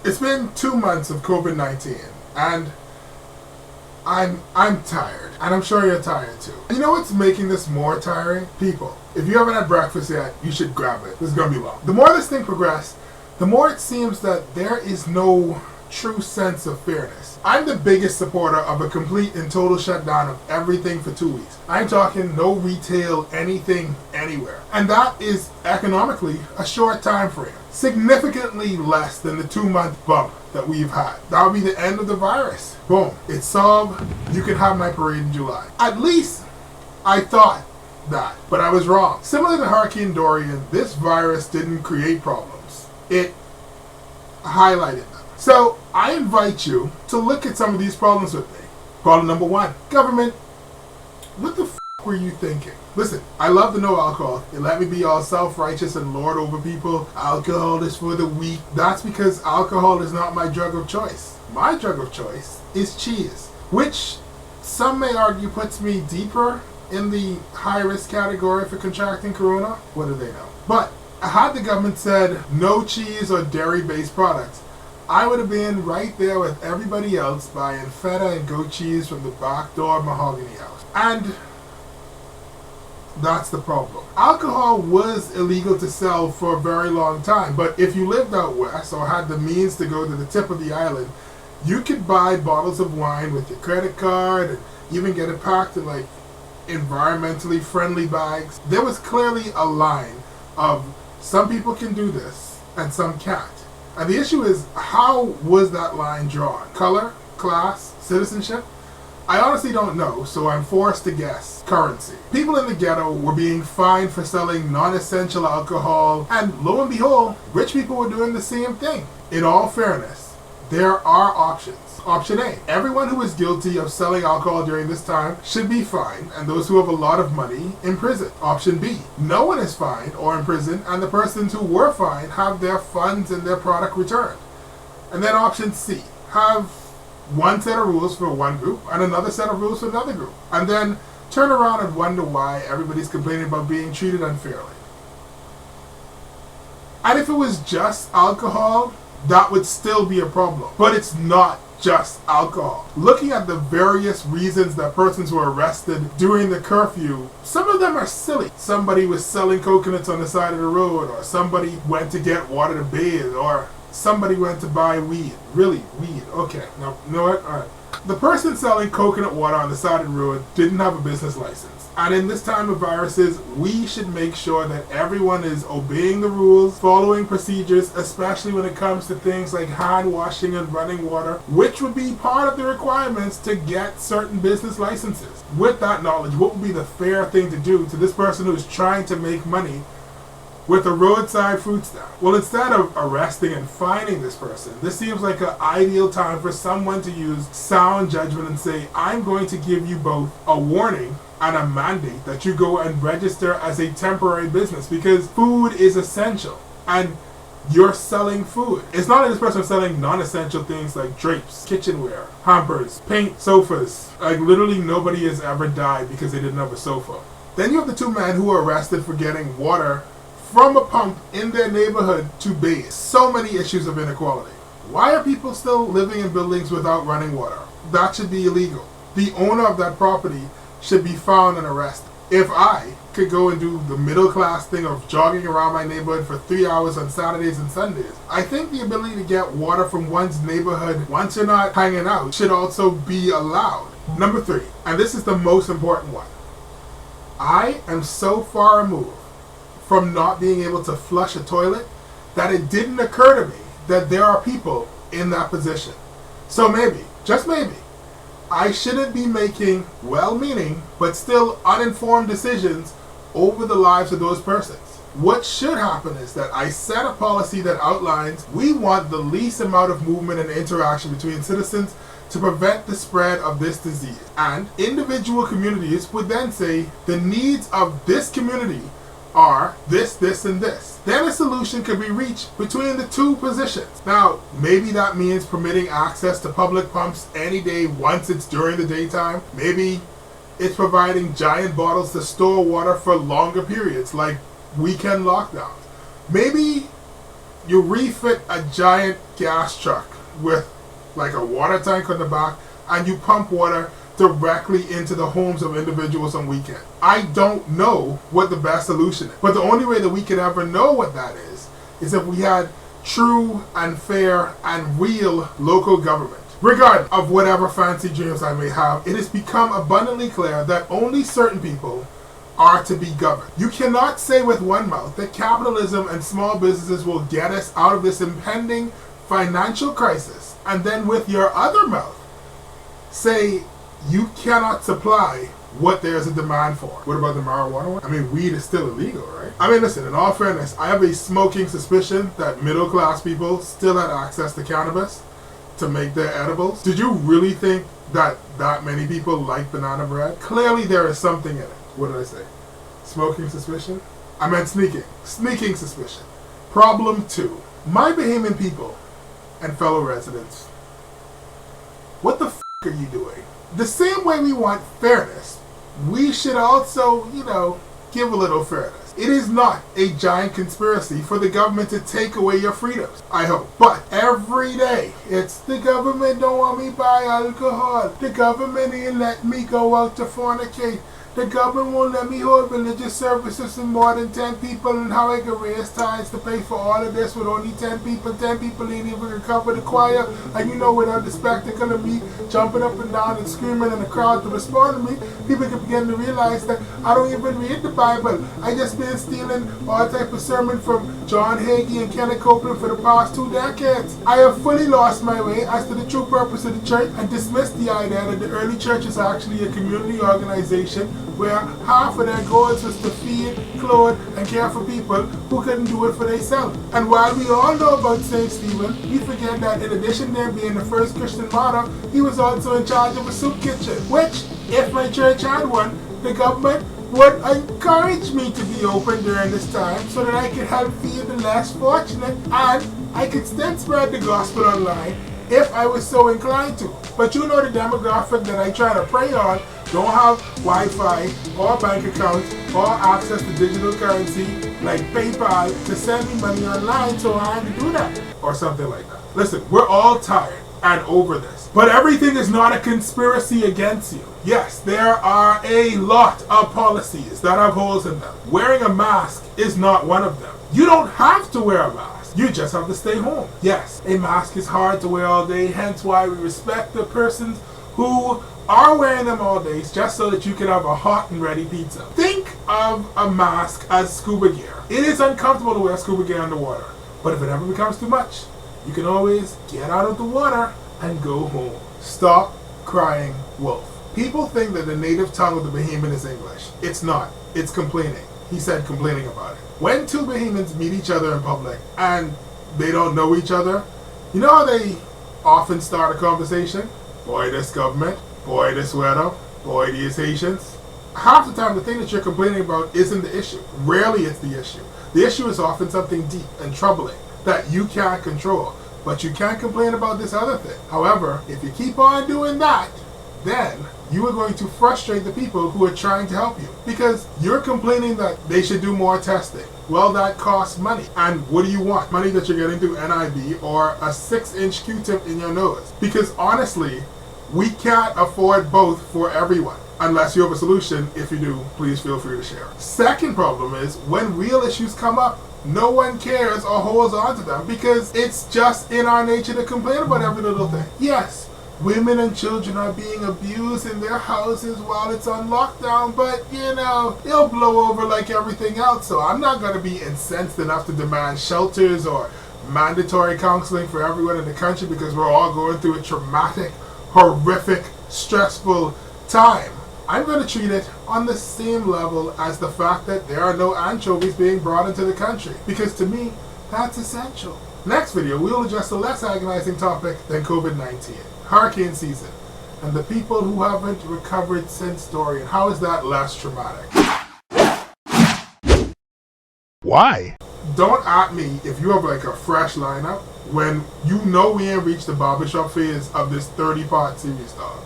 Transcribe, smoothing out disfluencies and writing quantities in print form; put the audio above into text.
It's been 2 months of COVID-19, and I'm tired, and I'm sure you're tired too. You know what's making this more tiring? People. If you haven't had breakfast yet, you should grab it. This is gonna be long. The more this thing progresses, the more it seems that there is no true sense of fairness. I'm the biggest supporter of a complete and total shutdown of everything for 2 weeks. I'm talking no retail, anything, anywhere. And that is economically a short time frame. Significantly less than the 2-month bump that we've had. That would be the end of the virus. Boom. It's solved. You can have my parade in July. At least I thought that, but I was wrong. Similar to Hurricane Dorian, this virus didn't create problems. It highlighted them. So I invite you to look at some of these problems with me. Problem number 1. Government, what the were you thinking? Listen, I love the no alcohol. It let me be all self-righteous and lord over people. Alcohol is for the weak. That's because alcohol is not my drug of choice. My drug of choice is cheese, which some may argue puts me deeper in the high-risk category for contracting corona. What do they know? But had the government said no cheese or dairy-based products, I would have been right there with everybody else buying feta and goat cheese from the back door mahogany house. And that's the problem. Alcohol was illegal to sell for a very long time, but if you lived out west or had the means to go to the tip of the island, you could buy bottles of wine with your credit card and even get it packed in like environmentally friendly bags. There was clearly a line of some people can do this and some can't. And the issue is, how was that line drawn? Color? Class? Citizenship? I honestly don't know, so I'm forced to guess. Currency. People in the ghetto were being fined for selling non-essential alcohol, and lo and behold, rich people were doing the same thing. In all fairness, there are options. Option A. Everyone who is guilty of selling alcohol during this time should be fined, and those who have a lot of money, imprisoned. Option B. No one is fined or imprisoned, and the persons who were fined have their funds and their product returned. And then option C. Have one set of rules for one group and another set of rules for another group. And then turn around and wonder why everybody's complaining about being treated unfairly. And if it was just alcohol, that would still be a problem. But it's not just alcohol. Looking at the various reasons that persons were arrested during the curfew, some of them are silly. Somebody was selling coconuts on the side of the road, or somebody went to get water to bathe, or somebody went to buy weed. Really? Weed? Okay. Now, you know what? Alright. The person selling coconut water on the side of the road didn't have a business license. And in this time of viruses, we should make sure that everyone is obeying the rules, following procedures, especially when it comes to things like hand washing and running water, which would be part of the requirements to get certain business licenses. With that knowledge, what would be the fair thing to do to this person who is trying to make money with a roadside food stand? Well, instead of arresting and fining this person, this seems like an ideal time for someone to use sound judgment and say, I'm going to give you both a warning and a mandate that you go and register as a temporary business, because food is essential and you're selling food. It's not like this person selling non-essential things like drapes, kitchenware, hampers, paint, sofas. Like literally nobody has ever died because they didn't have a sofa. Then you have the 2 men who were arrested for getting water from a pump in their neighborhood to bathe. So many issues of inequality. Why are people still living in buildings without running water? That should be illegal. The owner of that property should be found and arrested. If I could go and do the middle class thing of jogging around my neighborhood for 3 hours on Saturdays and Sundays, I think the ability to get water from one's neighborhood once you're not hanging out should also be allowed. Number 3, and this is the most important one. I am so far removed from not being able to flush a toilet that it didn't occur to me that there are people in that position. So maybe, just maybe, I shouldn't be making well-meaning but still uninformed decisions over the lives of those persons. What should happen is that I set a policy that outlines we want the least amount of movement and interaction between citizens to prevent the spread of this disease. And individual communities would then say the needs of this community are this, this, and this. Then a solution could be reached between the 2 positions. Now, maybe that means permitting access to public pumps any day once it's during the daytime. Maybe it's providing giant bottles to store water for longer periods, like weekend lockdowns. Maybe You refit a giant gas truck with like a water tank on the back, and you pump water directly into the homes of individuals on weekend. I don't know what the best solution is, but the only way that we could ever know what that is if we had true and fair and real local government. Regardless of whatever fancy dreams I may have, it has become abundantly clear that only certain people are to be governed. You cannot say with one mouth that capitalism and small businesses will get us out of this impending financial crisis, and then with your other mouth say you cannot supply what there's a demand for. What about the marijuana one? I mean, weed is still illegal, right? I mean, listen, in all fairness, I have a smoking suspicion that middle class people still had access to cannabis to make their edibles. Did you really think that many people like banana bread? Clearly there is something in it. What did I say? Smoking suspicion? I meant sneaking. Sneaking suspicion. Problem 2. My Bahamian people and fellow residents, what the f*** are you doing? The same way we want fairness, we should also, give a little fairness. It is not a giant conspiracy for the government to take away your freedoms, I hope. But every day, it's the government don't want me buy alcohol. The government ain't let me go out to fornicate. The government won't let me hold religious services with more than 10 people, and how I can raise tithes to pay for all of this with only 10 people. 10 people ain't even gonna cover the choir. And without the spectacle of me jumping up and down and screaming and the crowd to respond to me, people can begin to realize that I don't even read the Bible. I just been stealing all type of sermon from John Hagee and Kenneth Copeland for the past 2 decades. I have fully lost my way as to the true purpose of the church and dismissed the idea that the early church is actually a community organization where half of their goals was to feed, clothe, and care for people who couldn't do it for themselves. And while we all know about St. Stephen, we forget that in addition to him being the first Christian martyr, he was also in charge of a soup kitchen, which, if my church had one, the government would encourage me to be open during this time so that I could help feed the less fortunate, and I could still spread the gospel online if I was so inclined to. But the demographic that I try to prey on don't have Wi-Fi or bank accounts or access to digital currency like PayPal to send me money online, so I had to do that or something like that. Listen, we're all tired and over this, but everything is not a conspiracy against you. Yes, there are a lot of policies that have holes in them. Wearing a mask is not one of them. You don't have to wear a mask. You just have to stay home. Yes, a mask is hard to wear all day, hence why we respect the persons who are wearing them all day just so that you can have a hot and ready pizza. Think of a mask as scuba gear. It is uncomfortable to wear scuba gear underwater, but if it ever becomes too much, you can always get out of the water and go home. Stop crying wolf. People think that the native tongue of the Bahamian is English. It's not. It's complaining. He said complaining about it. When two Bahamians meet each other in public and they don't know each other, you know how they often start a conversation? Boy, this government. Boy, this weather. Boy, these Haitians. Half the time, the thing that you're complaining about isn't the issue. Rarely it's the issue. The issue is often something deep and troubling that you can't control. But you can't complain about this other thing. However, if you keep on doing that, then you are going to frustrate the people who are trying to help you. Because you're complaining that they should do more testing. Well, that costs money. And what do you want? Money that you're getting through NIB or a 6-inch Q-tip in your nose? Because honestly, we can't afford both for everyone. Unless you have a solution. If you do, please feel free to share. Second problem is when real issues come up, no one cares or holds on to them because it's just in our nature to complain about every little thing. Yes, women and children are being abused in their houses while it's on lockdown, but it'll blow over like everything else. So I'm not going to be incensed enough to demand shelters or mandatory counseling for everyone in the country because we're all going through a traumatic, horrific, stressful time. I'm going to treat it on the same level as the fact that there are no anchovies being brought into the country, because to me, that's essential. Next video, we will address a less agonizing topic than COVID-19, hurricane season, and the people who haven't recovered since Dorian. How is that less traumatic? Why? Don't at me if you have like a fresh lineup when you know we ain't reached the barbershop phase of this 30-part series, dog.